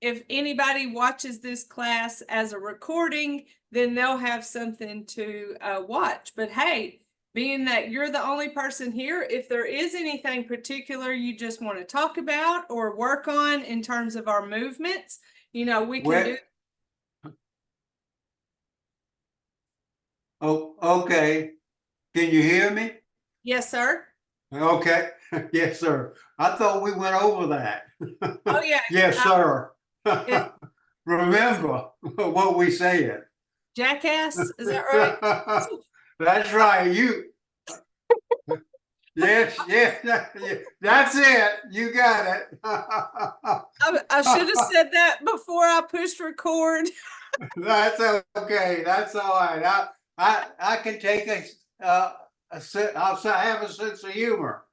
if anybody watches this class as a recording, then they'll have something to watch. But hey, being that you're the only person here, if there is anything particular you just want to talk about or work on in terms of our movements, we can do. Oh, okay. Can you hear me? Yes, sir. Okay. Yes, sir. I thought we went over that. Oh, yeah. Yes, sir. It, Remember what we said. Jackass, is that right? That's right. Yes, that's it. You got it. I should have said that before I pushed record. That's okay. That's all right. I can take I'll say I have a sense of humor.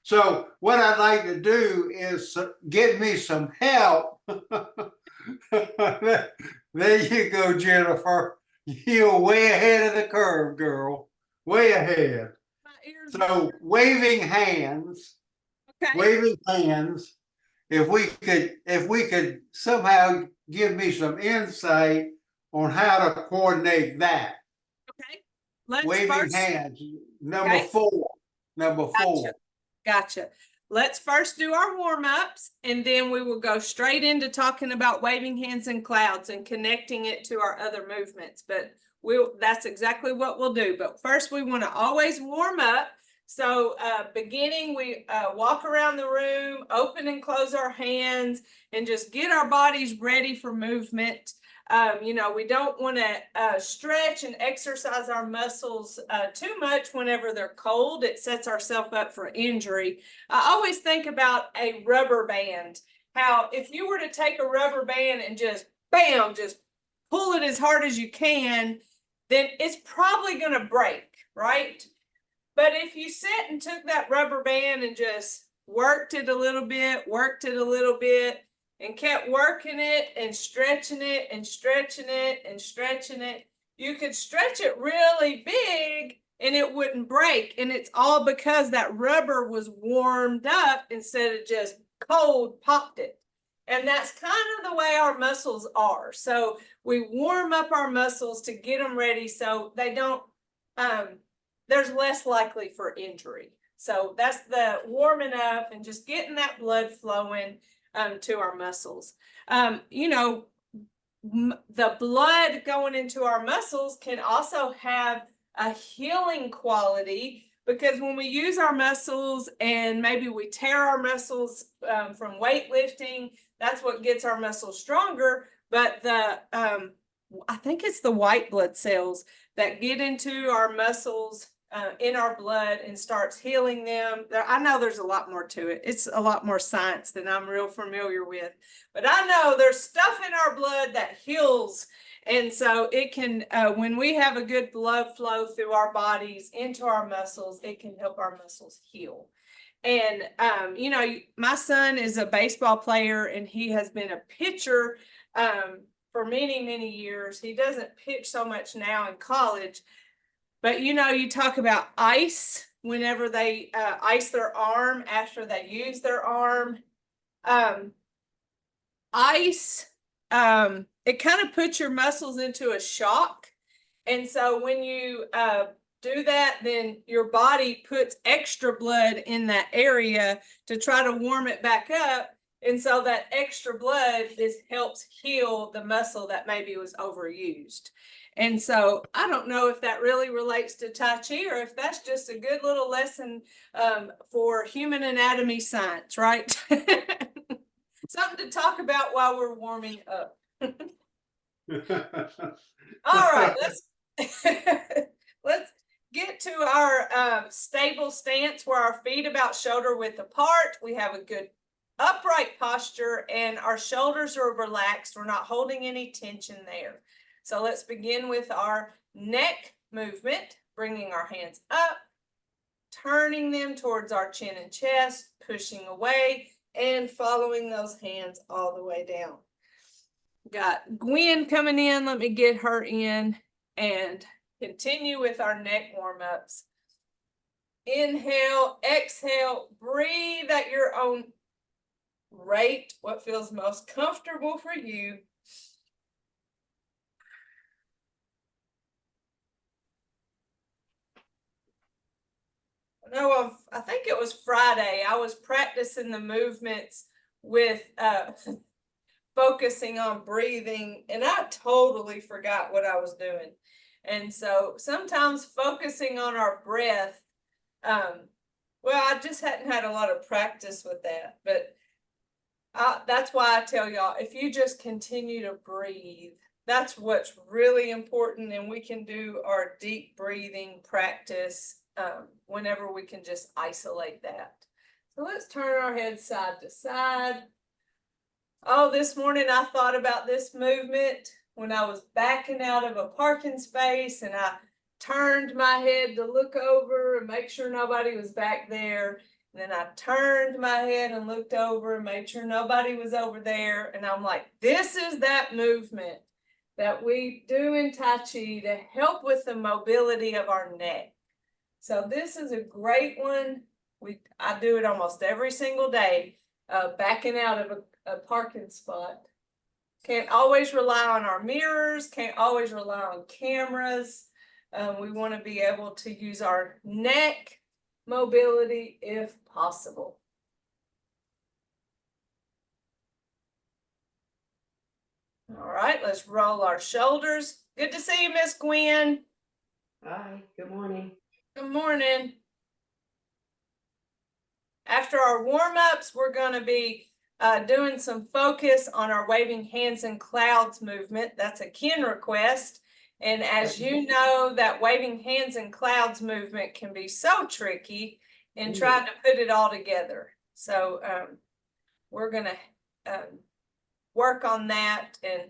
So what I'd like to do is get me some help. There you go, Jennifer. You're way ahead of the curve, girl. Way ahead. So waving hands, Okay. If we could somehow give me some insight on how to coordinate that. Okay. Let's Waving hands, number four. Gotcha. Let's first do our warm-ups, and then we will go straight into talking about waving hands and clouds and connecting it to our other movements. But that's exactly what we'll do. But first, we want to always warm up. So beginning, we walk around the room, open and close our hands, and just get our bodies ready for movement. We don't want to stretch and exercise our muscles too much whenever they're cold. It sets ourselves up for injury. I always think about a rubber band. How if you were to take a rubber band and just bam, just pull it as hard as you can, then it's probably going to break, right? But if you sit and took that rubber band and just worked it a little bit, and kept working it and stretching it and stretching it and stretching it, you could stretch it really big and it wouldn't break. And it's all because that rubber was warmed up instead of just cold popped it. And that's kind of the way our muscles are. So we warm up our muscles to get them ready so they don't, there's less likely for injury. So that's the warming up and just getting that blood flowing to our muscles. The blood going into our muscles can also have a healing quality, because when we use our muscles and maybe we tear our muscles from weightlifting, that's what gets our muscles stronger. But I think it's the white blood cells that get into our muscles in our blood and starts healing them. I know there's a lot more to it. It's a lot more science than I'm real familiar with, but I know there's stuff in our blood that heals. And so it can, when we have a good blood flow through our bodies into our muscles, it can help our muscles heal. And, my son is a baseball player and he has been a pitcher for many, many years. He doesn't pitch so much now in college. But, you talk about ice whenever they ice their arm after they use their arm. Ice, it kind of puts your muscles into a shock. And so when you do that, then your body puts extra blood in that area to try to warm it back up. And so that extra blood helps heal the muscle that maybe was overused. And so I don't know if that really relates to Tai Chi or if that's just a good little lesson for human anatomy science, right? Something to talk about while we're warming up. All right, let's get to our stable stance where our feet about shoulder width apart. We have a good upright posture and our shoulders are relaxed. We're not holding any tension there. So let's begin with our neck movement, bringing our hands up, turning them towards our chin and chest, pushing away, and following those hands all the way down. Got Gwen coming in. Let me get her in and continue with our neck warm-ups. Inhale, exhale, breathe at your own rate what feels most comfortable for you. No, I think it was Friday. I was practicing the movements with focusing on breathing, and I totally forgot what I was doing. And so sometimes focusing on our breath, well, I just hadn't had a lot of practice with that, but that's why I tell y'all, if you just continue to breathe, that's what's really important. And we can do our deep breathing practice whenever we can just isolate that. So let's turn our heads side to side. Oh, this morning I thought about this movement when I was backing out of a parking space, and I turned my head to look over and make sure nobody was back there. And then I turned my head and looked over and made sure nobody was over there. And I'm like, this is that movement that we do in Tai Chi to help with the mobility of our neck. So this is a great one. I do it almost every single day, backing out of a parking spot. Can't always rely on our mirrors, can't always rely on cameras. We want to be able to use our neck mobility if possible. All right, let's roll our shoulders. Good to see you, Miss Gwen. Hi, good morning. Good morning. After our warm-ups, we're going to be doing some focus on our waving hands and clouds movement. That's a Ken request. And as you know, that waving hands and clouds movement can be so tricky in trying to put it all together. So we're going to work on that. And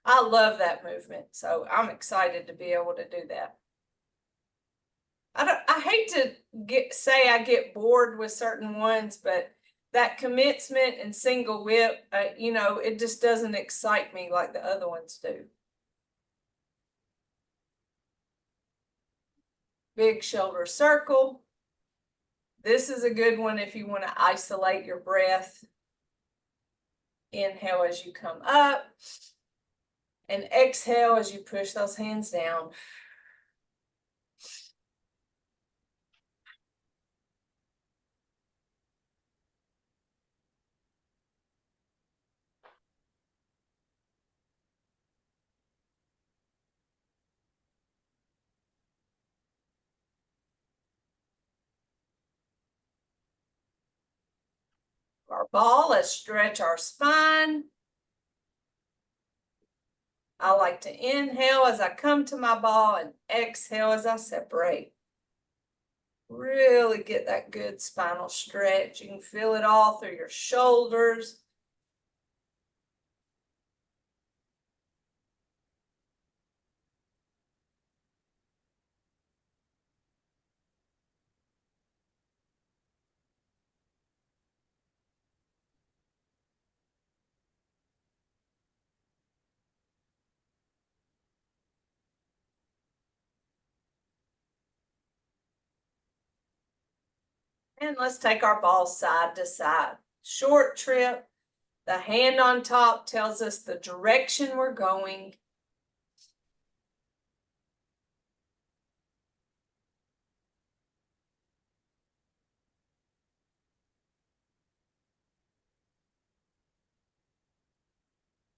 I love that movement. So I'm excited to be able to do that. I hate to say I get bored with certain ones, but that commencement and single whip, you know, it just doesn't excite me like the other ones do. Big shoulder circle. This is a good one if you want to isolate your breath. Inhale as you come up, and exhale as you push those hands down. Our ball, let's stretch our spine. I like to inhale as I come to my ball and exhale as I separate. Really get that good spinal stretch. You can feel it all through your shoulders. And let's take our ball side to side. Short trip. The hand on top tells us the direction we're going.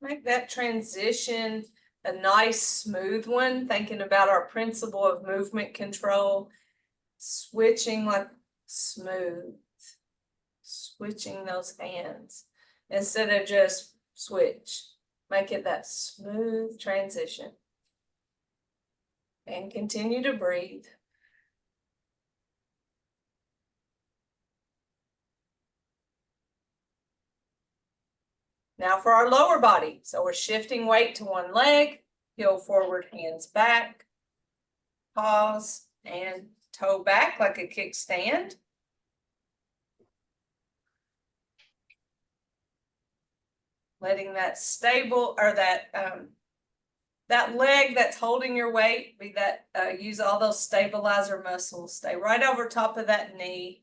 Make that transition a nice smooth one, thinking about our principle of movement control. Switching like smooth. Switching those hands instead of just switch. Make it that smooth transition. And continue to breathe. Now for our lower body. So we're shifting weight to one leg, heel forward, hands back, pause, and toe back like a kickstand. Letting that stable, or that leg that's holding your weight, be that, use all those stabilizer muscles. Stay right over top of that knee.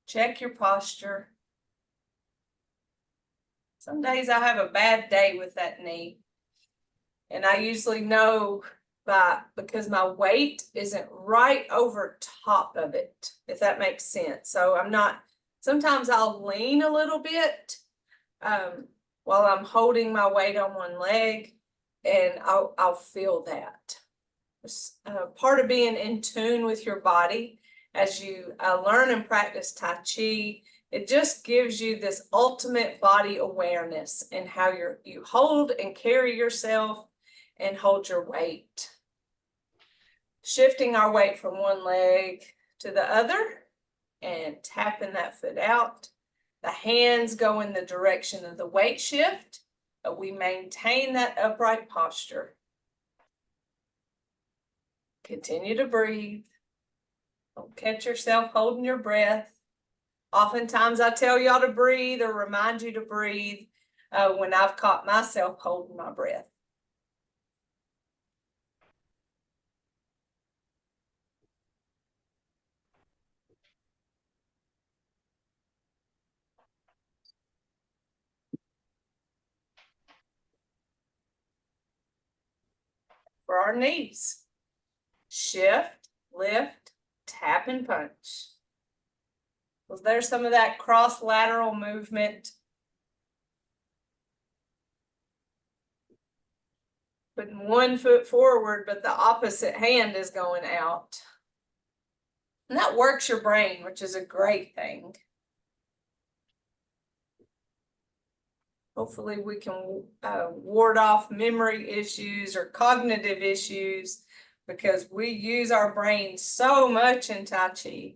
Check your posture. Some days I have a bad day with that knee. And I usually know because my weight isn't right over top of it, if that makes sense. So I'm not, sometimes I'll lean a little bit while I'm holding my weight on one leg, and I'll feel that. It's part of being in tune with your body as you learn and practice Tai Chi. It just gives you this ultimate body awareness and how you hold and carry yourself and hold your weight. Shifting our weight from one leg to the other and tapping that foot out. The hands go in the direction of the weight shift, but we maintain that upright posture. Continue to breathe. Don't catch yourself holding your breath. Oftentimes I tell y'all to breathe or remind you to breathe when I've caught myself holding my breath. For our knees, shift, lift, tap, and punch. Was there some of that cross lateral movement? Putting one foot forward, but the opposite hand is going out. And that works your brain, which is a great thing. Hopefully we can ward off memory issues or cognitive issues because we use our brain so much in Tai Chi.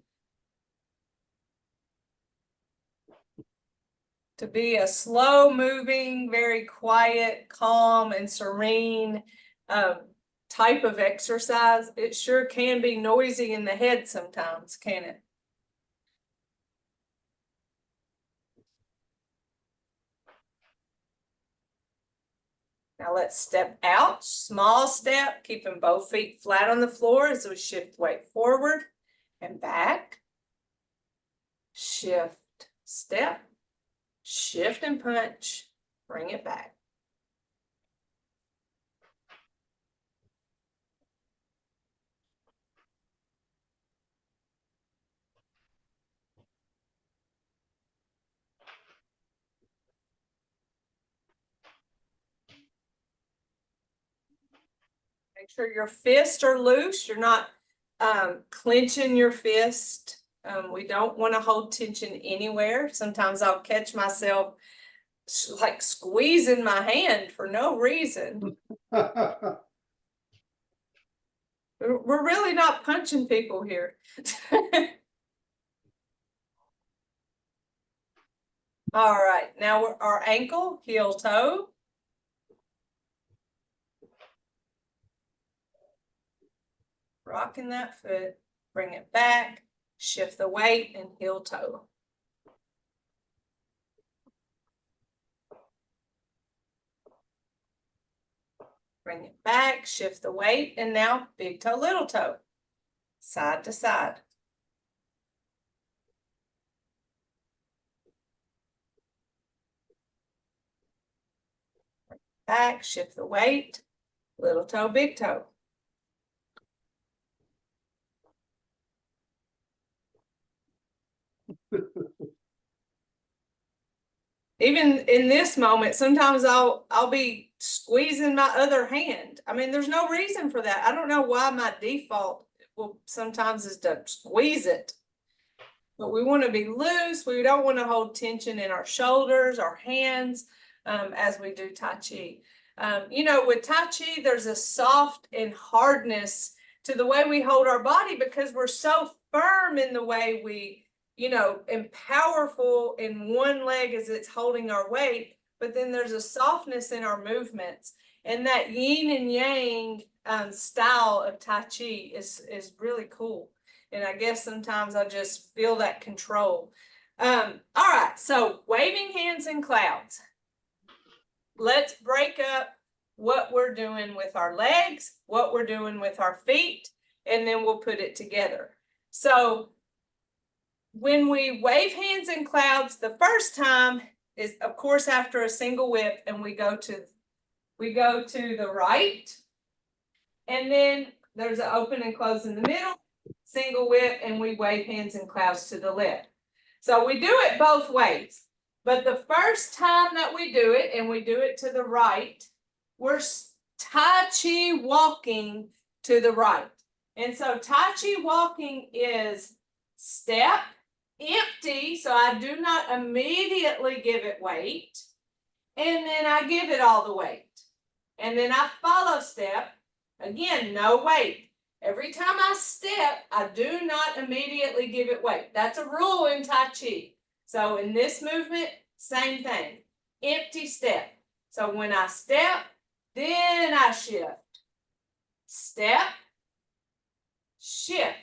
To be a slow moving, very quiet, calm, and serene type of exercise, it sure can be noisy in the head sometimes, can it? Now let's step out, small step, keeping both feet flat on the floor as we shift weight forward and back. Shift, step, shift and punch, bring it back. Make sure your fists are loose. You're not clenching your fist. We don't want to hold tension anywhere. Sometimes I'll catch myself like squeezing my hand for no reason. We're really not punching people here. All right, now our ankle, heel toe. Rocking that foot, bring it back, shift the weight and heel toe. Bring it back, shift the weight, and now big toe, little toe, side to side. Back, shift the weight, little toe, big toe. Even in this moment, sometimes I'll be squeezing my other hand. I mean, there's no reason for that. I don't know why my default sometimes is to squeeze it. But we want to be loose. We don't want to hold tension in our shoulders, our hands, as we do Tai Chi. You know, with Tai Chi, there's a soft and hardness to the way we hold our body because we're so firm in the way we, you know, and powerful in one leg as it's holding our weight, but then there's a softness in our movements. And that yin and yang style of Tai Chi is really cool. And I guess sometimes I just feel that control. All right, so waving hands in clouds. Let's break up what we're doing with our legs, what we're doing with our feet, and then we'll put it together. So when we wave hands in clouds the first time, is of course after a single whip, and we go to the right. And then there's an open and close in the middle, single whip, and we wave hands and clouds to the left. So we do it both ways. But the first time that we do it, and we do it to the right, we're Tai Chi walking to the right. And so Tai Chi walking is step, empty, so I do not immediately give it weight. And then I give it all the weight. And then I follow step. Again, no weight. Every time I step, I do not immediately give it weight. That's a rule in Tai Chi. So in this movement, same thing. Empty step. So when I step, then I shift. Step, shift.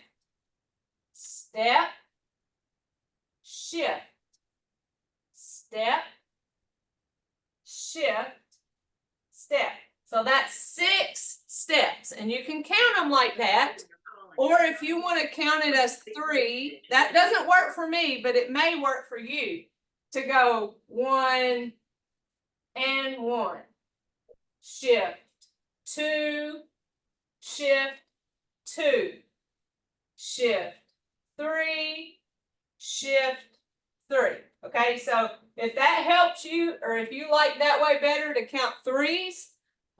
Step, shift. Step, shift, step. So that's 6 steps, and you can count them like that. Or if you want to count it as 3, that doesn't work for me, but it may work for you to go 1 and 1, shift, 2, shift, 2, shift, 3, shift, 3. Okay, so if that helps you, or if you like that way better to count 3s,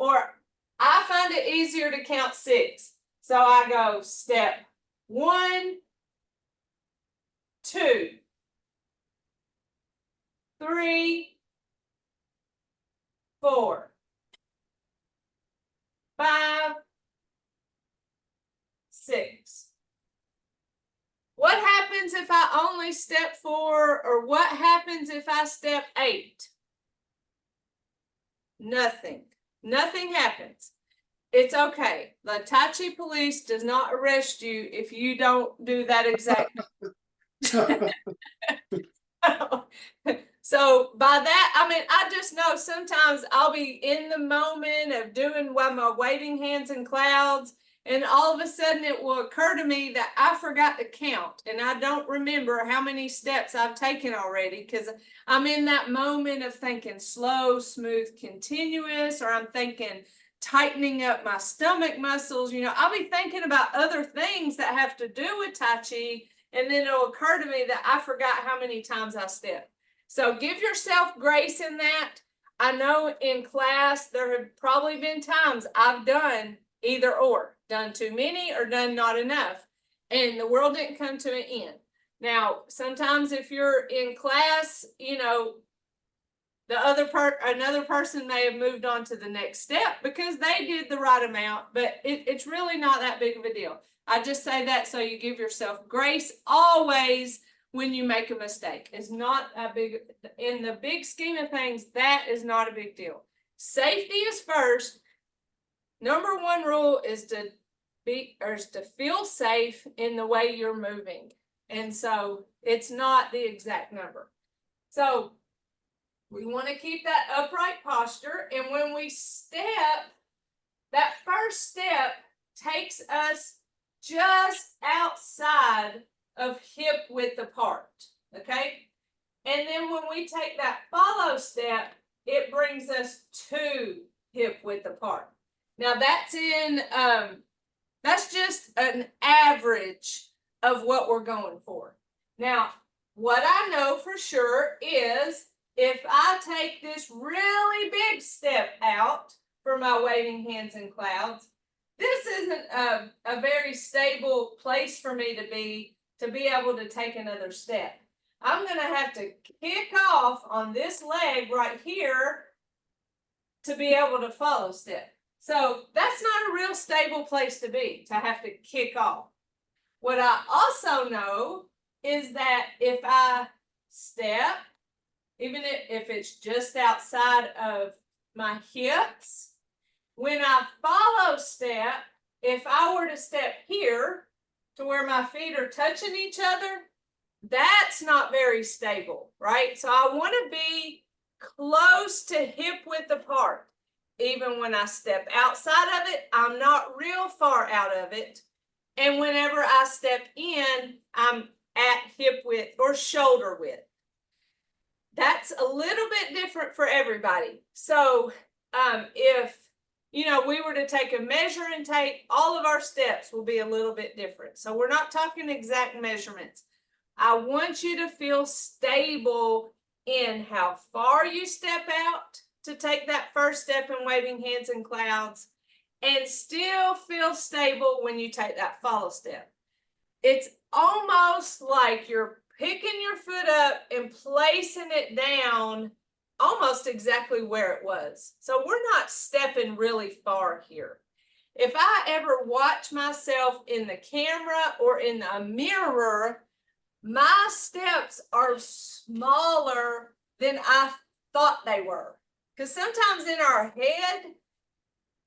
or I find it easier to count 6. So I go step 1, 2, 3, 4, 5, 6. What happens if I only step 4, or what happens if I step 8? Nothing. Nothing happens. It's okay. The Tai Chi police does not arrest you if you don't do that exact. So by that, I mean, I just know sometimes I'll be in the moment of doing my waving hands and clouds, and all of a sudden it will occur to me that I forgot to count, and I don't remember how many steps I've taken already, because I'm in that moment of thinking slow, smooth, continuous, or I'm thinking tightening up my stomach muscles. You know, I'll be thinking about other things that have to do with Tai Chi, and then it'll occur to me that I forgot how many times I stepped. So give yourself grace in that. I know in class there have probably been times I've done either or, done too many or done not enough, and the world didn't come to an end. Now, sometimes if you're in class, you know, another person may have moved on to the next step because they did the right amount, but it's really not that big of a deal. I just say that so you give yourself grace always when you make a mistake. It's not a big, in the big scheme of things, that is not a big deal. Safety is first. Number 1 rule is to feel safe in the way you're moving. And so it's not the exact number. So we want to keep that upright posture. And when we step, that first step takes us just outside of hip width apart. Okay. And then when we take that follow step, it brings us to hip width apart. Now that's that's just an average of what we're going for. Now, what I know for sure is if I take this really big step out for my waving hands and clouds, this isn't a very stable place for me to be able to take another step. I'm going to have to kick off on this leg right here to be able to follow step. So that's not a real stable place to be, to have to kick off. What I also know is that if I step, even if it's just outside of my hips, when I follow step, if I were to step here to where my feet are touching each other, that's not very stable, right? So I want to be close to hip width apart. Even when I step outside of it, I'm not real far out of it. And whenever I step in, I'm at hip width or shoulder width. that's a little bit different for everybody. So if we were to take a measure and tape, all of our steps will be a little bit different. So we're not talking exact measurements. I want you to feel stable in how far you step out to take that first step in waving hands and clouds, and still feel stable when you take that follow step. It's almost like you're picking your foot up and placing it down almost exactly where it was. So we're not stepping really far here. If I ever watch myself in the camera or in a mirror, my steps are smaller than I thought they were. Because sometimes in our head,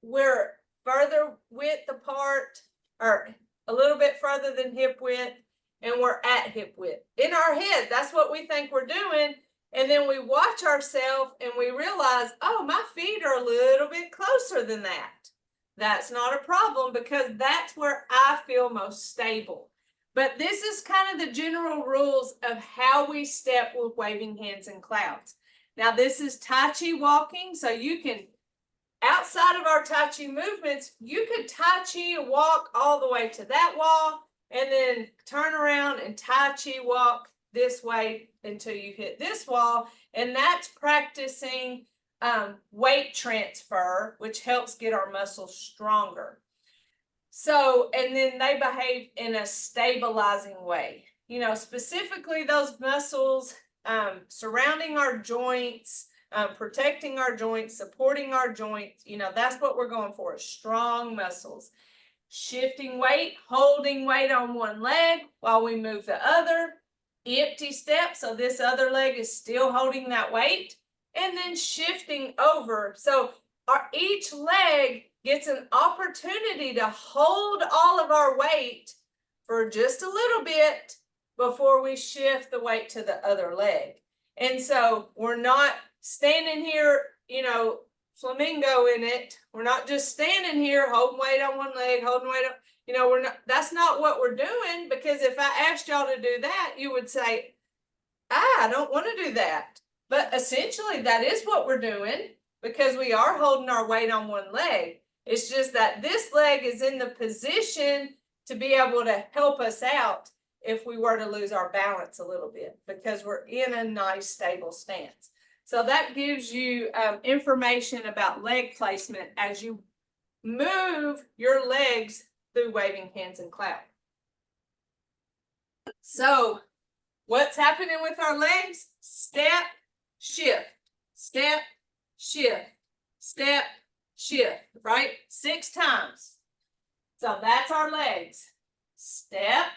we're further width apart, or a little bit further than hip width, and we're at hip width. In our head, that's what we think we're doing. And then we watch ourselves and we realize, oh, my feet are a little bit closer than that. That's not a problem, because that's where I feel most stable. But this is kind of the general rules of how we step with waving hands and clouds. Now, this is Tai Chi walking, so you can, outside of our Tai Chi movements, you could Tai Chi walk all the way to that wall and then turn around and Tai Chi walk this way until you hit this wall. And that's practicing weight transfer, which helps get our muscles stronger. So, and then they behave in a stabilizing way. Specifically those muscles surrounding our joints, protecting our joints, supporting our joints, that's what we're going for, strong muscles. Shifting weight, holding weight on one leg while we move the other. Empty step, so this other leg is still holding that weight. And then shifting over. So each leg gets an opportunity to hold all of our weight for just a little bit before we shift the weight to the other leg. And so we're not standing here, flamingo in it. We're not just standing here holding weight on one leg, holding weight on, we're not, that's not what we're doing, because if I asked y'all to do that, you would say, I don't want to do that. But essentially that is what we're doing, because we are holding our weight on one leg. It's just that this leg is in the position to be able to help us out if we were to lose our balance a little bit, because we're in a nice stable stance. So that gives you information about leg placement as you move your legs through waving hands and cloud. So what's happening with our legs? Step, shift, step, shift, step, shift, right? 6 times. So that's our legs. Step,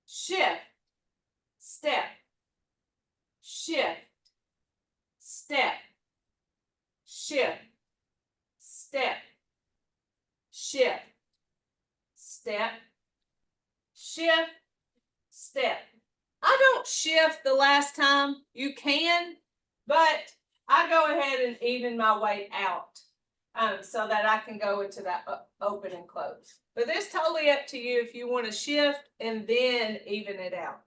shift, step, shift, step, shift, step, shift, step, shift, step. I don't shift the last time. You can, but I go ahead and even my weight out so that I can go into that open and close. But it's totally up to you if you want to shift and then even it out.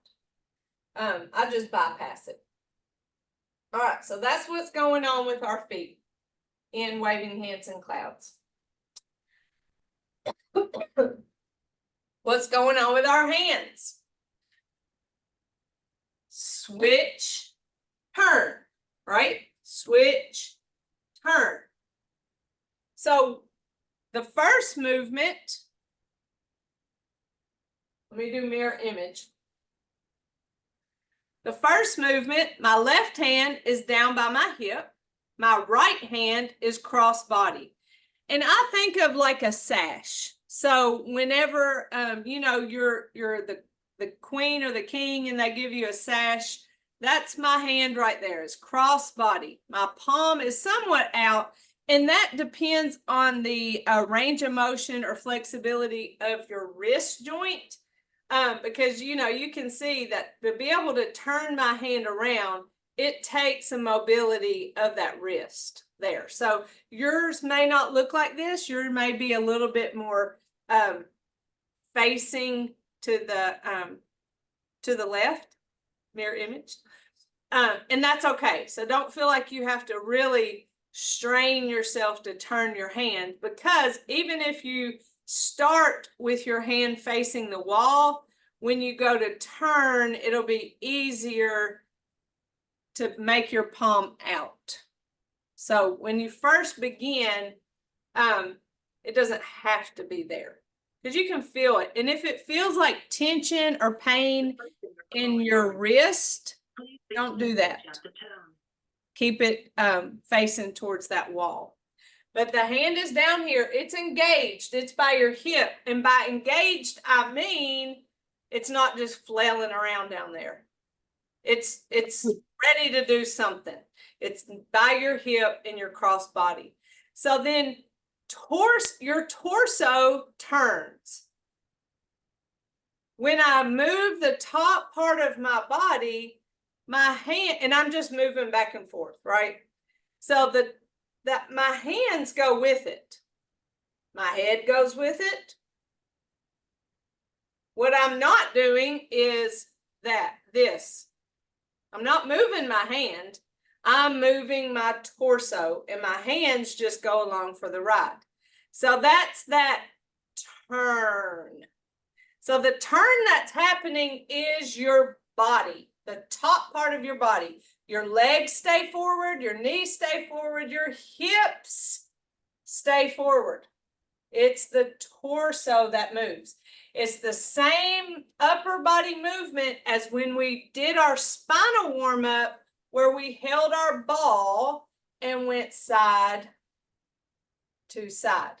I just bypass it. All right, so that's what's going on with our feet in waving hands and clouds. What's going on with our hands? Switch, turn, right? Switch, turn. So the first movement, let me do mirror image. The first movement, my left hand is down by my hip. My right hand is cross body. And I think of like a sash. So whenever, you're the queen or the king and they give you a sash, that's my hand right there. It's cross body. My palm is somewhat out, and that depends on the range of motion or flexibility of your wrist joint. Because, you can see that to be able to turn my hand around, it takes some mobility of that wrist there. So yours may not look like this. Yours may be a little bit more facing to the left, mirror image. And that's okay. So don't feel like you have to really strain yourself to turn your hand, because even if you start with your hand facing the wall, when you go to turn, it'll be easier to make your palm out. So when you first begin, it doesn't have to be there, because you can feel it. And if it feels like tension or pain in your wrist, don't do that. Keep it facing towards that wall. But the hand is down here. It's engaged. It's by your hip. And by engaged, I mean it's not just flailing around down there. It's ready to do something. It's by your hip and your cross body. So then your torso turns. When I move the top part of my body, my hand, and I'm just moving back and forth, right? So that my hands go with it. My head goes with it. What I'm not doing is this. I'm not moving my hand. I'm moving my torso, and my hands just go along for the ride. So that's that turn. So the turn that's happening is your body, the top part of your body. Your legs stay forward, your knees stay forward, your hips stay forward. It's the torso that moves. It's the same upper body movement as when we did our spinal warm-up, where we held our ball and went side to side.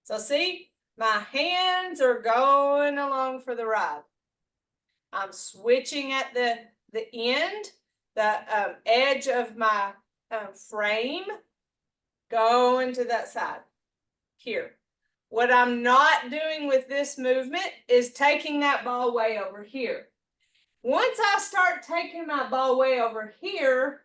So see, my hands are going along for the ride. I'm switching at the end, the edge of my frame, going to that side here. What I'm not doing with this movement is taking that ball way over here. Once I start taking my ball way over here,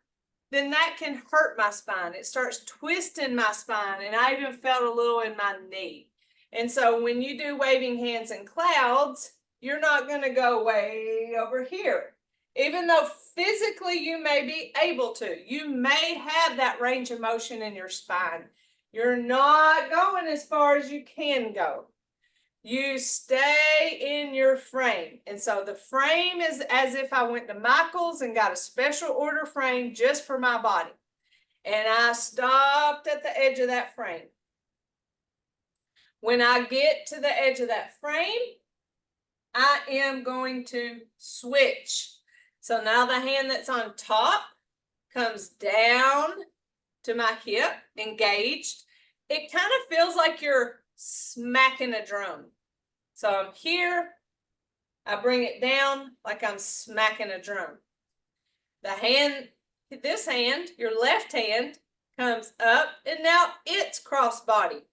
then that can hurt my spine. It starts twisting my spine, and I even felt a little in my knee. And so when you do waving hands and clouds, you're not going to go way over here. Even though physically you may be able to, you may have that range of motion in your spine. You're not going as far as you can go. You stay in your frame. And so the frame is as if I went to Michael's and got a special order frame just for my body. And I stopped at the edge of that frame. When I get to the edge of that frame, I am going to switch. So now the hand that's on top comes down to my hip, engaged. It kind of feels like you're smacking a drum. So I'm here, I bring it down like I'm smacking a drum. The hand, this hand, your left hand, comes up, and now it's cross body.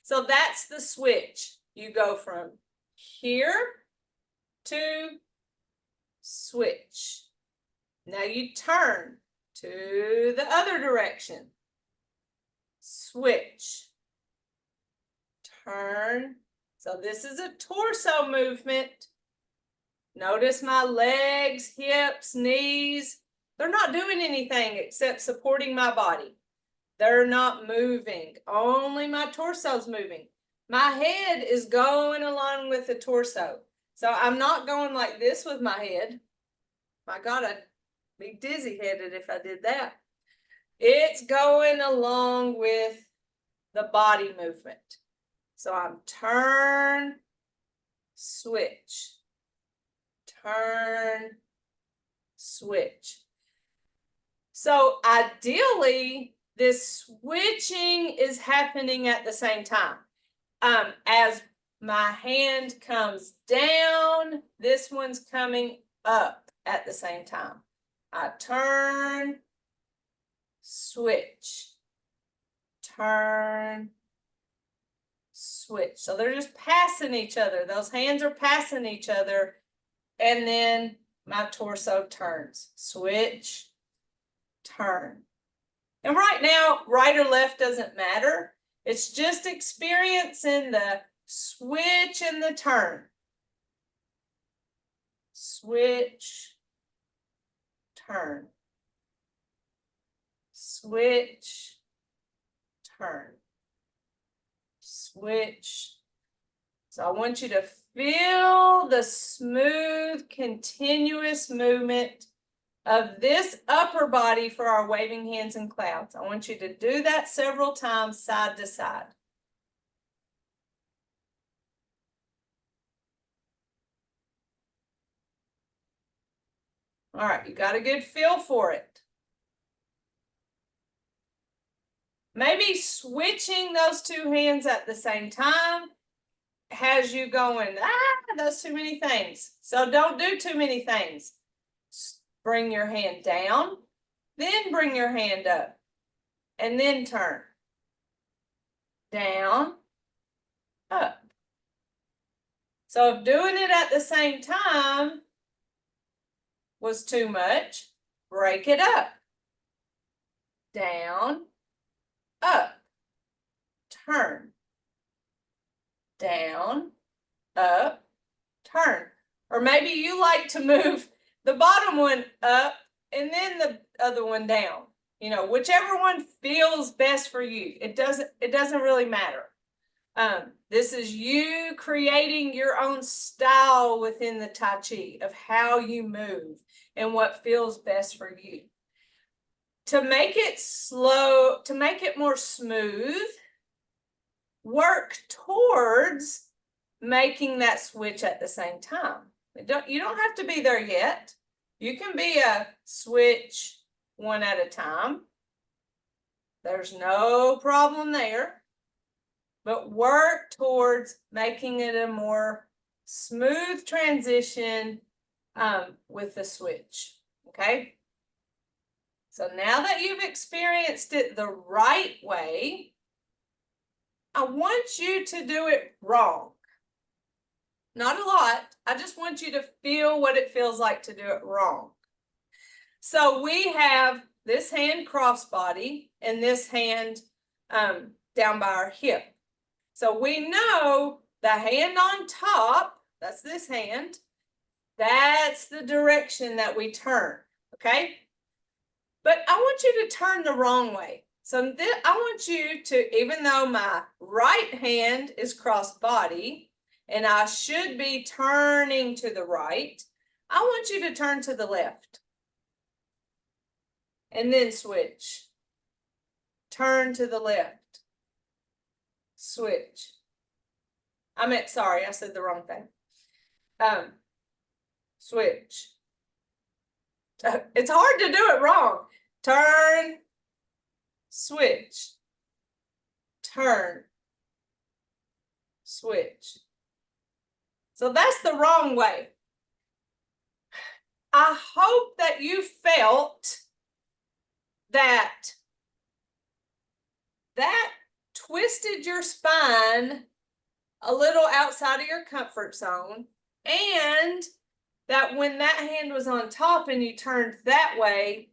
So that's the switch. You go from here to switch. Now you turn to the other direction. Switch. Turn. So this is a torso movement. Notice my legs, hips, knees. They're not doing anything except supporting my body. They're not moving. Only my torso's moving. My head is going along with the torso. So I'm not going like this with my head. My God, I'd be dizzy-headed if I did that. It's going along with the body movement. So I'm turn, switch, turn, switch. So ideally, this switching is happening at the same time. As my hand comes down, this one's coming up at the same time. I turn, switch, turn, switch. So they're just passing each other. Those hands are passing each other. And then my torso turns. Switch, turn. And right now, right or left doesn't matter. It's just experiencing the switch and the turn. Switch, turn. switch, turn, switch. So I want you to feel the smooth, continuous movement of this upper body for our waving hands and clouds. I want you to do that several times side to side. All right, you got a good feel for it. Maybe switching those two hands at the same time has you going, that's too many things. So don't do too many things. Bring your hand down, then bring your hand up, and then turn. Down, up. So if doing it at the same time was too much, break it up. Down, up, turn. Down, up, turn. Or maybe you like to move the bottom one up and then the other one down. You know, whichever one feels best for you. It doesn't really matter. This is you creating your own style within the Tai Chi of how you move and what feels best for you. To make it slow, to make it more smooth, work towards making that switch at the same time. You don't have to be there yet. You can be a switch one at a time. There's no problem there. But work towards making it a more smooth transition with the switch, okay? So now that you've experienced it the right way, I want you to do it wrong. Not a lot. I just want you to feel what it feels like to do it wrong. So we have this hand crossbody and this hand down by our hip. So we know the hand on top, that's this hand, that's the direction that we turn, okay? But I want you to turn the wrong way. So I want you to, even though my right hand is cross-body and I should be turning to the right, I want you to turn to the left. And then switch. Turn to the left. Switch. Sorry, I said the wrong thing. Switch. It's hard to do it wrong. Turn, switch, turn, switch. So that's the wrong way. I hope that you felt that twisted your spine a little outside of your comfort zone, and that when that hand was on top and you turned that way,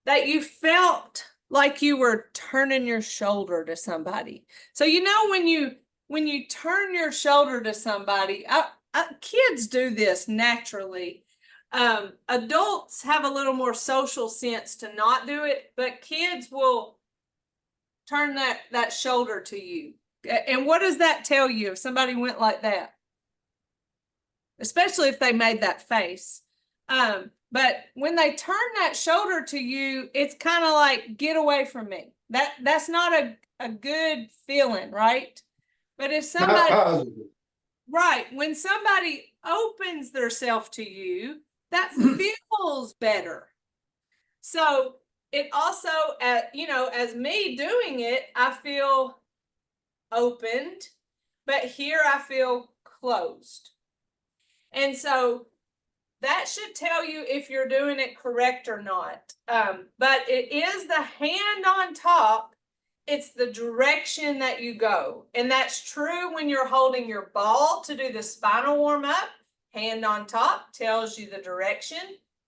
that you felt like you were turning your shoulder to somebody. So you know when you turn your shoulder to somebody, kids do this naturally. Adults have a little more social sense to not do it, but kids will turn that shoulder to you. And what does that tell you if somebody went like that? Especially if they made that face. But when they turn that shoulder to you, it's kind of like, get away from me. That's not a good feeling, right? But if somebody, right, when somebody opens their self to you, that feels better. So it also, as me doing it, I feel opened, but here I feel closed. And so that should tell you if you're doing it correct or not. But it is the hand on top. It's the direction that you go. And that's true when you're holding your ball to do the spinal warm up. Hand on top tells you the direction.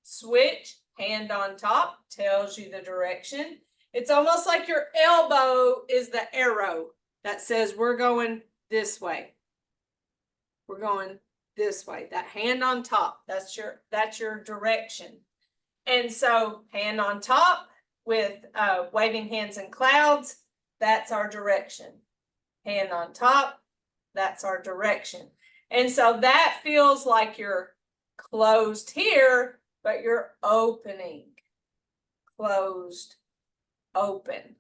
Switch, hand on top tells you the direction. It's almost like your elbow is the arrow that says we're going this way. We're going this way. That hand on top, that's your direction. And so hand on top with waving hands and clouds, that's our direction. Hand on top, that's our direction. And so that feels like you're closed here, but you're opening. Closed, open.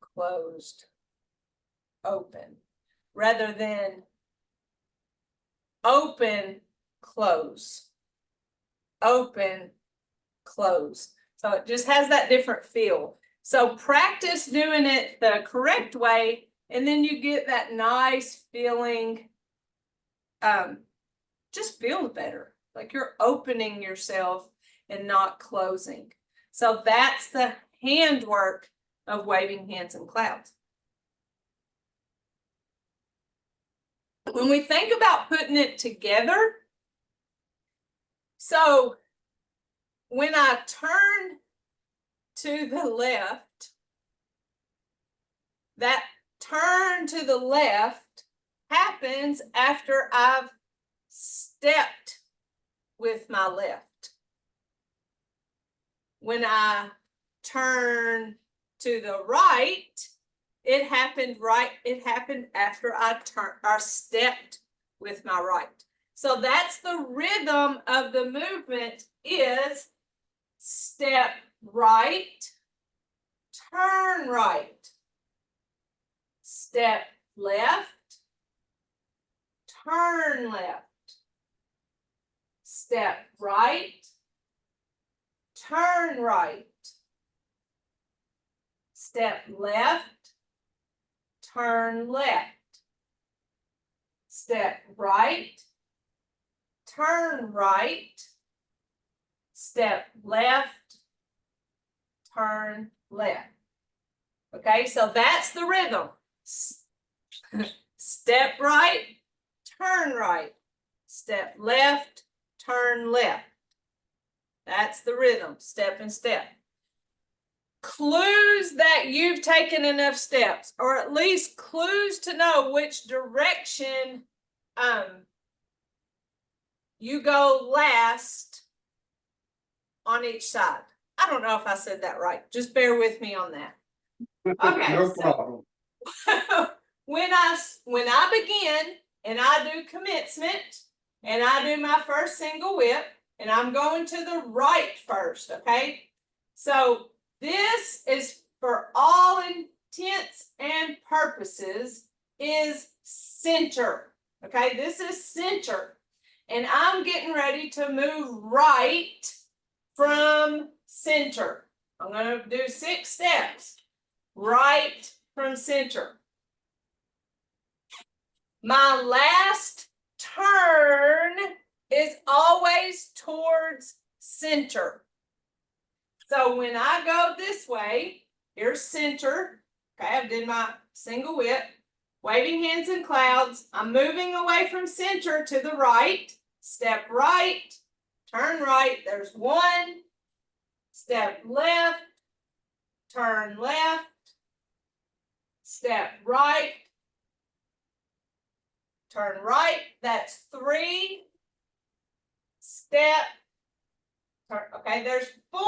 Closed, open. Rather than open, close. Open, close. So it just has that different feel. So practice doing it the correct way, and then you get that nice feeling. Just feels better, like you're opening yourself and not closing. So that's the handwork of waving hands and clouds. When we think about putting it together, so when I turn to the left, that turn to the left happens after I've stepped with my left. When I turn to the right, it happened after I stepped with my right. So that's the rhythm of the movement is step right, turn right, step left, turn left, step right, turn right, step left, turn left, step right, turn right, step left, turn left. Okay, so that's the rhythm. Step right, turn right, step left, turn left. That's the rhythm, step and step. Clues that you've taken enough steps, or at least clues to know which direction you go last on each side. I don't know if I said that right. Just bear with me on that. Okay. No problem. When I begin and I do commencement and I do my first single whip, and I'm going to the right first, okay? So this is, for all intents and purposes, is center, okay? This is center. And I'm getting ready to move right from center. I'm going to do 6 steps. Right from center. My last turn is always towards center. So when I go this way, here's center. Okay, I did my single whip. Waving hands and clouds. I'm moving away from center to the right. Step right, turn right. There's 1. Step left, turn left. Step right, turn right. That's 3. Step, turn. Okay, there's 4.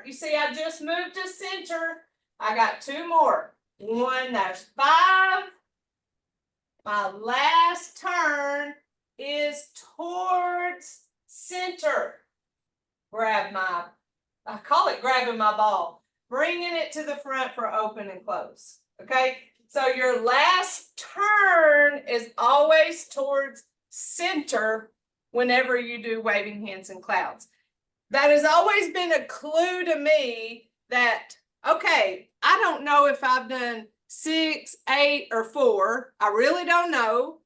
You see, I just moved to center. I got 2 more. 1, that's 5. My last turn is towards center. Grab my, I call it grabbing my ball, bringing it to the front for open and close. Okay, so your last turn is always towards center whenever you do waving hands and clouds. That has always been a clue to me that, okay, I don't know if I've done 6, 8, or 4. I really don't know.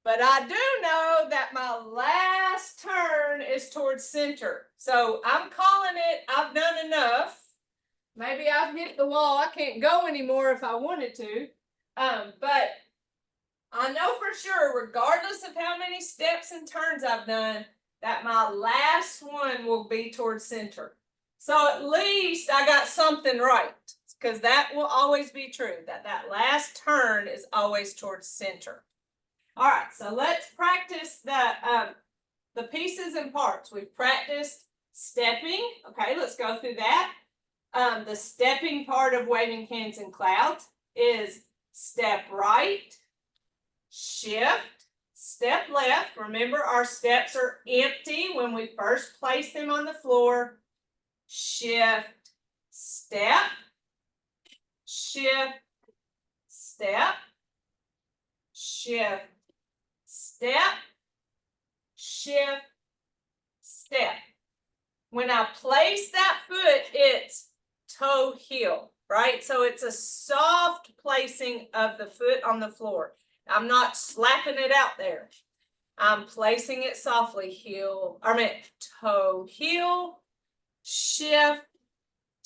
But I do know that my last turn is towards center. So I'm calling it, I've done enough. Maybe I've hit the wall. I can't go anymore if I wanted to. But I know for sure, regardless of how many steps and turns I've done, that my last one will be towards center. So at least I got something right, because that will always be true, that last turn is always towards center. All right, so let's practice the pieces and parts. We've practiced stepping. Okay, let's go through that. The stepping part of waving hands and clouds is step right, shift, step left. Remember, our steps are empty when we first place them on the floor. Shift, step, shift, step, shift, step, shift, step. When I place that foot, it's toe heel, right? So it's a soft placing of the foot on the floor. I'm not slapping it out there. I'm placing it softly. Toe heel, shift,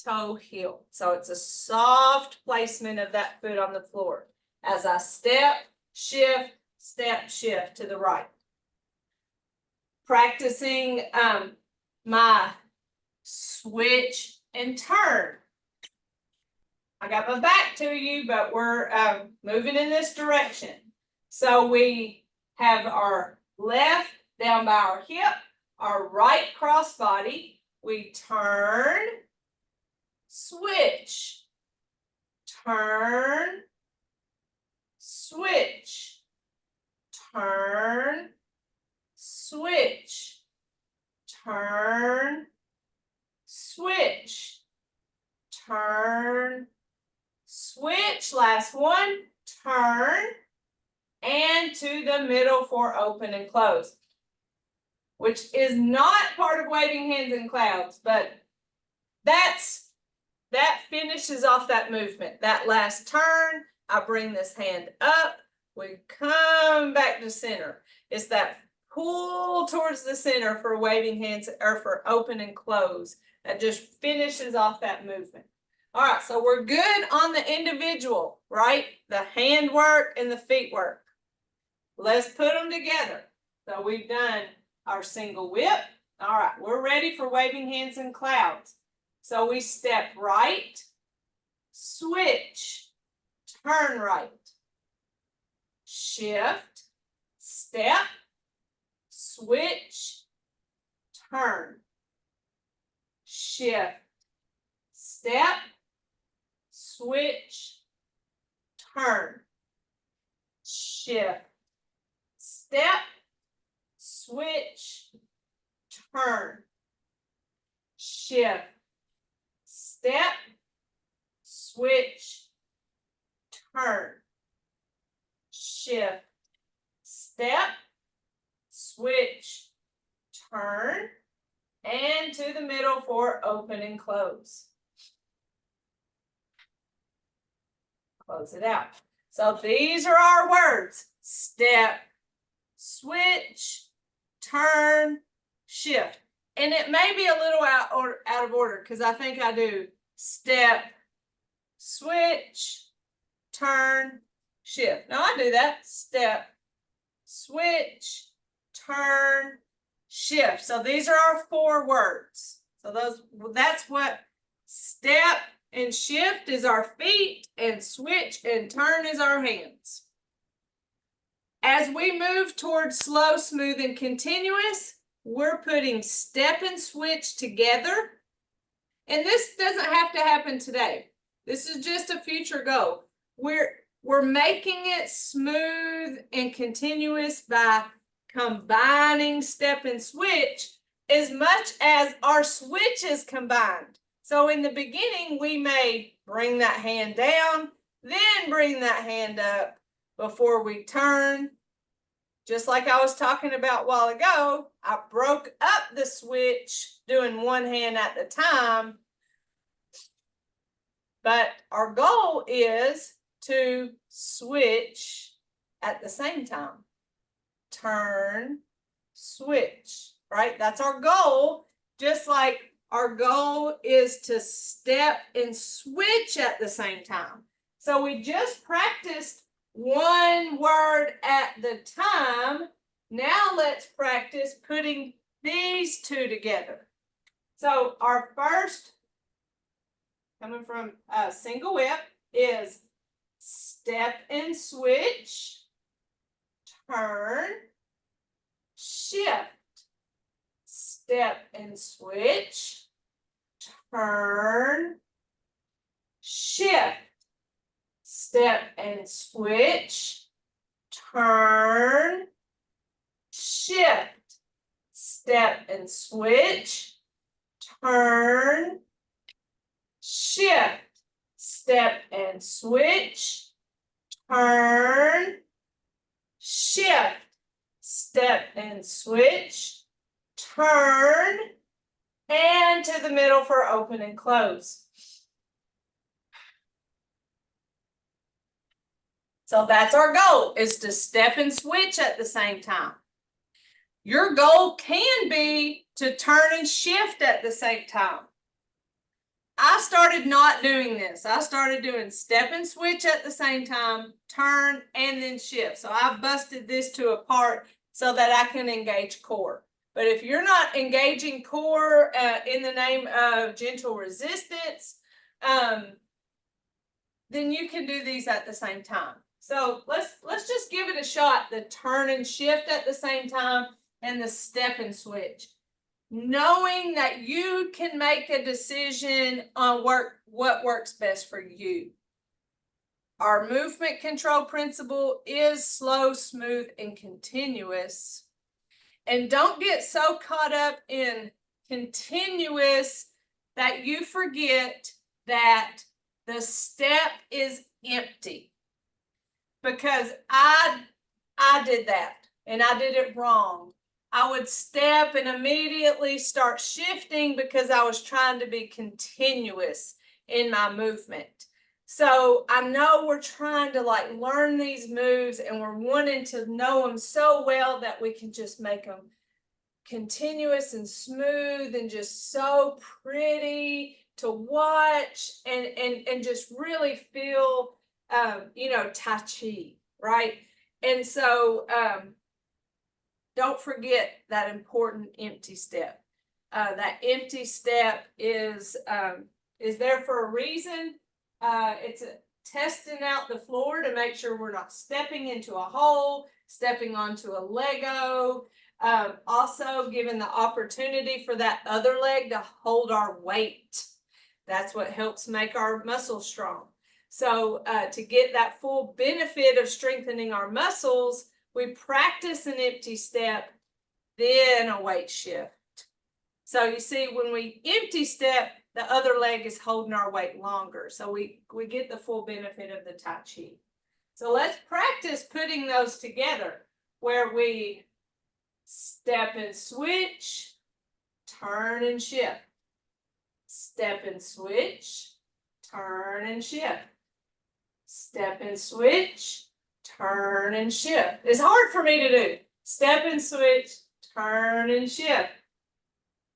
toe heel. So it's a soft placement of that foot on the floor as I step, shift, to the right. Practicing my switch and turn. I got my back to you, but we're moving in this direction. So we have our left down by our hip, our right crossbody. We turn, switch, turn, switch, turn, switch, turn, switch, turn, switch. Last one, turn, and to the middle for open and close, which is not part of waving hands and clouds, but that finishes off that movement. That last turn, I bring this hand up, we come back to center. It's that pull towards the center for waving hands or for open and close. That just finishes off that movement. All right, so we're good on the individual, right? The hand work and the feet work. Let's put them together. So we've done our single whip. All right, we're ready for waving hands and clouds. So we step right, switch, turn right, shift, step, switch, turn, shift, step, switch, turn, shift, step, switch, turn, shift, step, switch, turn, shift, step, switch, turn, and to the middle for open and close. Close it out. So these are our words: step, switch, turn, shift. And it may be a little out of order because I think I do step, switch, turn, shift. Now I do that: step, switch, turn, shift. So these are our 4 words. So that's what step and shift is our feet, and switch and turn is our hands. As we move towards slow, smooth, and continuous, we're putting step and switch together. And this doesn't have to happen today. This is just a future goal. We're making it smooth and continuous by combining step and switch as much as our switch is combined. So in the beginning, we may bring that hand down, then bring that hand up before we turn. Just like I was talking about a while ago, I broke up the switch doing one hand at the time. But our goal is to switch at the same time. Turn, switch, right? That's our goal. Just like our goal is to step and switch at the same time. So we just practiced one word at the time. Now let's practice putting these 2 together. So our first, coming from a single whip, is step and switch, turn, shift, step and switch, turn, shift, step and switch, turn, shift, step and switch, turn, shift, step and switch, turn, shift, step and switch, turn, and to the middle for open and close. So that's our goal, is to step and switch at the same time. Your goal can be to turn and shift at the same time. I started not doing this. I started doing step and switch at the same time, turn, and then shift. So I've busted this to apart so that I can engage core. But if you're not engaging core in the name of gentle resistance, then you can do these at the same time. So let's just give it a shot, the turn and shift at the same time and the step and switch. Knowing that you can make a decision on what works best for you. Our movement control principle is slow, smooth, and continuous. And don't get so caught up in continuous that you forget that the step is empty. Because I did that and I did it wrong. I would step and immediately start shifting because I was trying to be continuous in my movement. So I know we're trying to like learn these moves and we're wanting to know them so well that we can just make them continuous and smooth and just so pretty to watch and just really feel Tai Chi, right? And so don't forget that important empty step. That empty step is there for a reason. It's testing out the floor to make sure we're not stepping into a hole, stepping onto a Lego. Also giving the opportunity for that other leg to hold our weight. That's what helps make our muscles strong. So to get that full benefit of strengthening our muscles, we practice an empty step, then a weight shift. So you see, when we empty step, the other leg is holding our weight longer. So we get the full benefit of the Tai Chi. So let's practice putting those together where we step and switch, turn and shift. Step and switch, turn and shift. Step and switch, turn and shift. It's hard for me to do. Step and switch, turn and shift.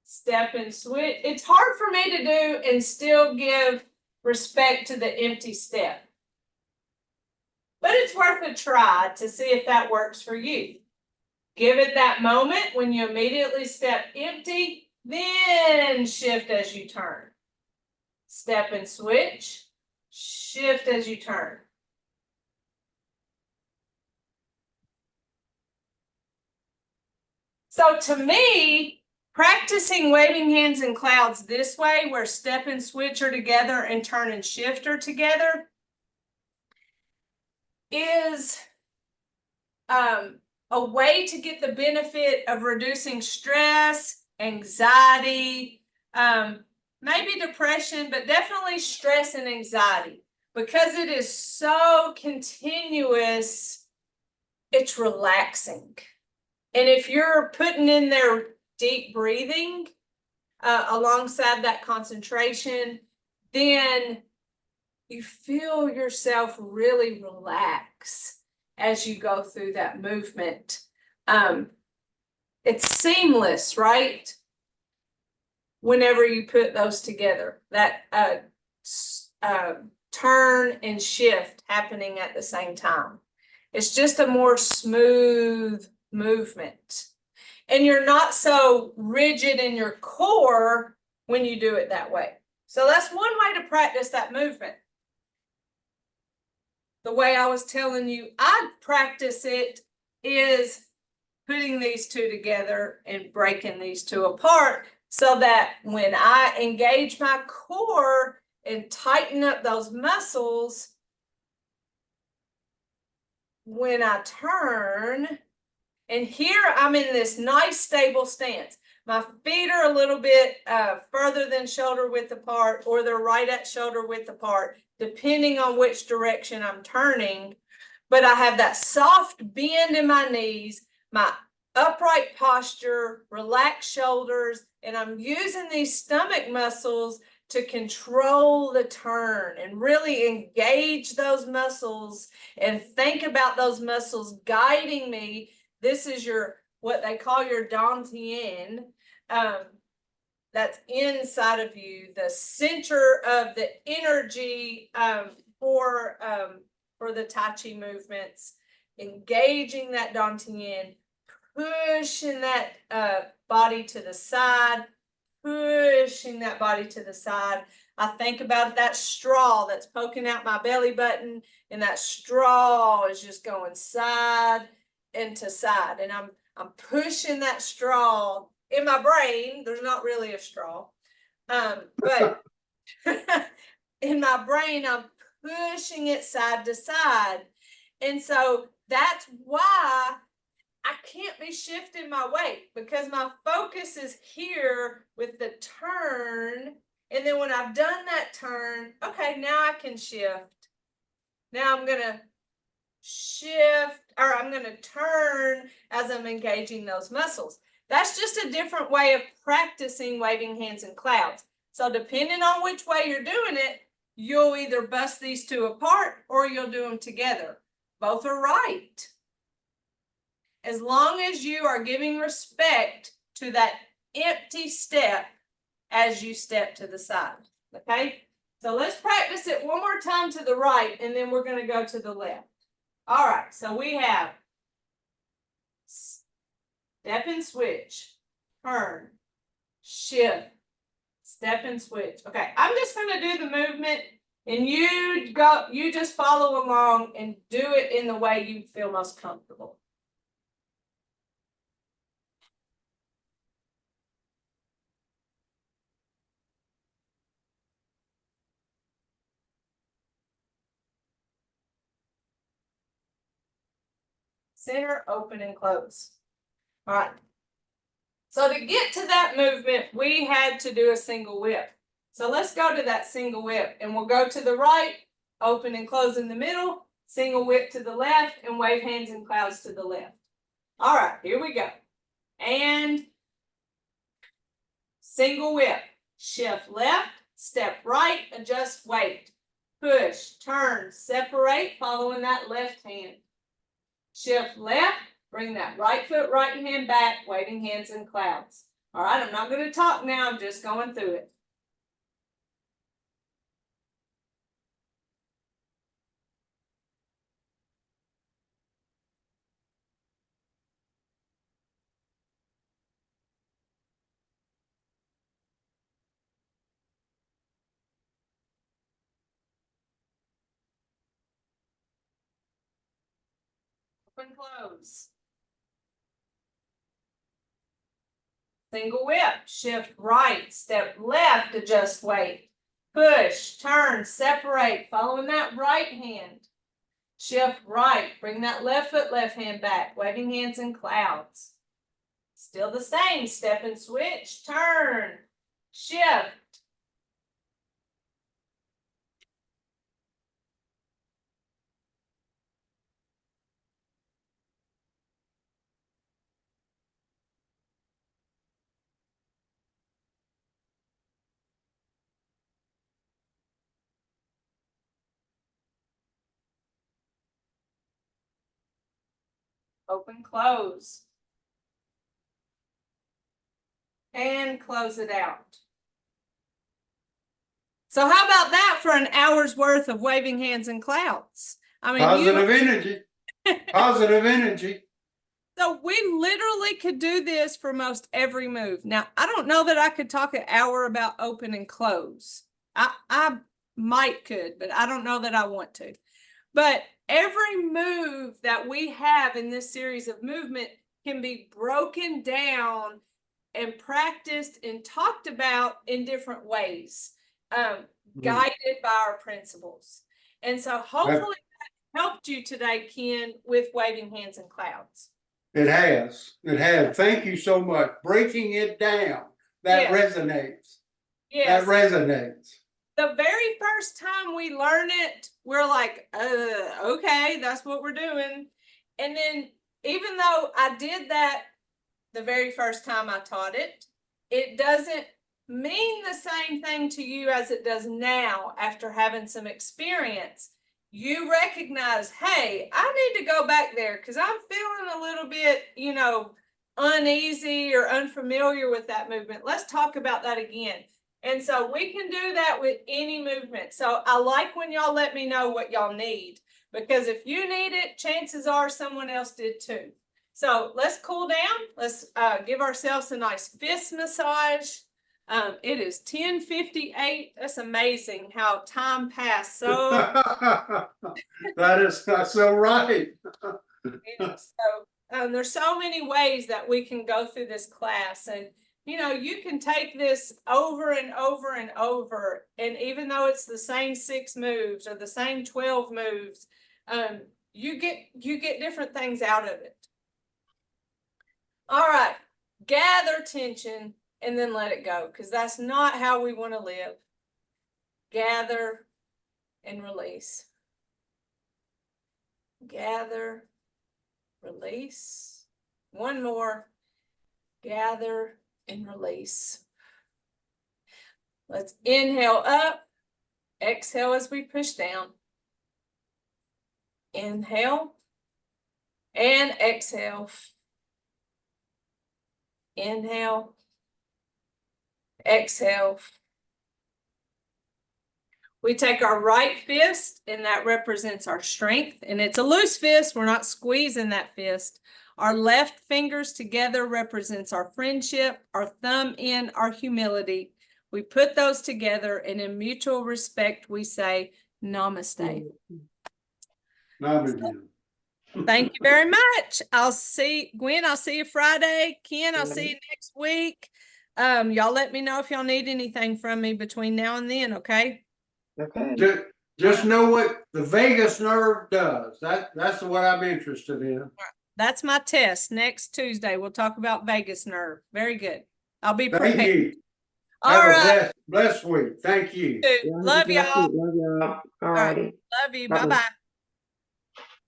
Step and switch. It's hard for me to do and still give respect to the empty step. But it's worth a try to see if that works for you. Give it that moment when you immediately step empty, then shift as you turn. Step and switch, shift as you turn. So to me, practicing waving hands and clouds this way, where step and switch are together and turn and shift are together, is a way to get the benefit of reducing stress, anxiety, maybe depression, but definitely stress and anxiety. Because it is so continuous, it's relaxing. And if you're putting in there deep breathing alongside that concentration, then you feel yourself really relax as you go through that movement. It's seamless, right? Whenever you put those together, that turn and shift happening at the same time. It's just a more smooth movement. And you're not so rigid in your core when you do it that way. So that's one way to practice that movement. The way I was telling you I practice it is putting these two together and breaking these two apart so that when I engage my core, and tighten up those muscles when I turn. And here I'm in this nice stable stance. My feet are a little bit further than shoulder width apart, or they're right at shoulder width apart, depending on which direction I'm turning. But I have that soft bend in my knees, my upright posture, relaxed shoulders, and I'm using these stomach muscles to control the turn and really engage those muscles and think about those muscles guiding me. This is your, what they call your dantian. That's inside of you, the center of the energy for the Tai Chi movements, engaging that dantian, pushing that body to the side, pushing that body to the side. I think about that straw that's poking out my belly button, and that straw is just going side into side, and I'm pushing that straw in my brain. There's not really a straw, but in my brain, I'm pushing it side to side. And so that's why I can't be shifting my weight, because my focus is here with the turn. And then when I've done that turn, okay, now I can shift. Now I'm going to shift, or I'm going to turn as I'm engaging those muscles. That's just a different way of practicing waving hands in clouds. So depending on which way you're doing it, you'll either bust these two apart or you'll do them together. Both are right, as long as you are giving respect to that empty step as you step to the side. Okay, so let's practice it one more time to the right, and then we're going to go to the left. All right, so we have step and switch, turn, shift, step and switch. Okay, I'm just going to do the movement, and you just follow along and do it in the way you feel most comfortable. Center, open, and close. All right. So to get to that movement, we had to do a single whip. So let's go to that single whip, and we'll go to the right, open and close in the middle, single whip to the left, and wave hands in clouds to the left. All right, here we go. And single whip, shift left, step right, adjust weight, push, turn, separate, following that left hand. Shift left, bring that right foot, right hand back, waving hands in clouds. All right, I'm not going to talk now, I'm just going through it. Open, close. Single whip, shift right, step left, adjust weight, push, turn, separate, following that right hand. Shift right, bring that left foot, left hand back, waving hands in clouds. Still the same, step and switch, turn, shift. Open, close. And close it out. So how about that for an hour's worth of waving hands in clouds? I mean, Positive energy. Positive energy. So we literally could do this for most every move. Now, I don't know that I could talk an hour about open and close. I might could, but I don't know that I want to. But every move that we have in this series of movement can be broken down and practiced and talked about in different ways. guided by our principles. And so hopefully that helped you today, Ken, with waving hands and clouds. It has. It has. Thank you so much. Breaking it down. That Yes. resonates. Yes. That resonates. The very first time we learn it, we're like, okay, that's what we're doing. And then even though I did that the very first time I taught it, it doesn't mean the same thing to you as it does now after having some experience. You recognize, hey, I need to go back there because I'm feeling a little bit, uneasy or unfamiliar with that movement. Let's talk about that again. And so we can do that with any movement. So I like when y'all let me know what y'all need, because if you need it, chances are someone else did too. So let's cool down. Let's give ourselves a nice fist massage. It is 10:58. That's amazing how time passed. So That's so right. There's so many ways that we can go through this class, and you can take this over and over and over, and even though it's the same 6 moves or the same 12 moves, you get different things out of it. All right, gather tension and then let it go, because that's not how we want to live. Gather and release. Gather, release. One more. Gather and release. Let's inhale up, exhale as we push down. Inhale and exhale. Inhale, exhale. We take our right fist, and that represents our strength, and it's a loose fist. We're not squeezing that fist. Our left fingers together represents our friendship, our thumb in our humility. We put those together, and in mutual respect, we say namaste. Namaste. Thank you very much. Gwen, I'll see you Friday. Ken, I'll see you next week. Y'all let me know if y'all need anything from me between now and then, okay? Okay. Just know what the vagus nerve does. That's what I'm interested in. That's my test next Tuesday. We'll talk about vagus nerve. Very good. I'll be prepared. Thank you. All Have right. a blessed week. Thank you. Love y'all. Love y'all. All right. righty. Love you. Bye-bye. Bye-bye.